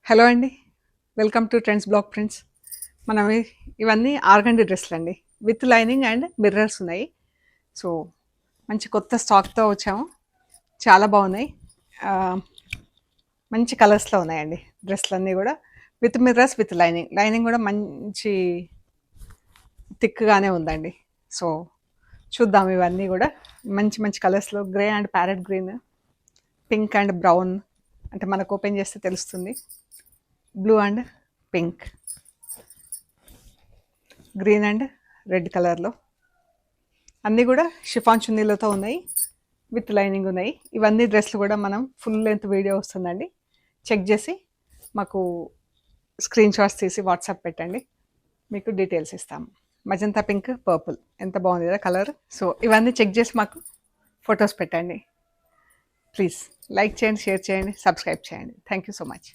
Hello అండి. Welcome to trends block prints. మనం ఇవన్నీ ఆర్గండి డ్రెస్సులు అండి, విత్ లైనింగ్ అండ్ మిర్రర్స్ ఉన్నాయి. సో మంచి కొత్త స్టాక్తో వచ్చాము. చాలా బాగున్నాయి. ఆ, మంచి కలర్స్లో ఉన్నాయండి డ్రెస్సులు అన్నీ కూడా, with mirrors with lining. Lining కూడా మంచి థిక్గానే ఉందండి. సో చూద్దాం. ఇవన్నీ కూడా మంచి మంచి కలర్స్లో, grey and parrot green, pink and brown, అంటే మనకు ఓపెన్ చేస్తే తెలుస్తుంది, blue and pink, green and red కలర్లో అన్నీ కూడా షిఫాన్ చున్నీలతో ఉన్నాయి, విత్ లైనింగ్ ఉన్నాయి. ఇవన్నీ డ్రెస్లు కూడా మనం ఫుల్ లెంత్ వీడియో వస్తుందండి. చెక్ చేసి మాకు స్క్రీన్ షాట్స్ తీసి వాట్సాప్ పెట్టండి, మీకు డీటెయిల్స్ ఇస్తాము. మజంతా పింక్ పర్పుల్ ఎంత బాగుంది కదా కలర్. సో ఇవన్నీ చెక్ చేసి మాకు ఫొటోస్ పెట్టండి. ప్లీజ్ లైక్ చేయండి, షేర్ చేయండి, సబ్స్క్రైబ్ చేయండి. Thank you so much.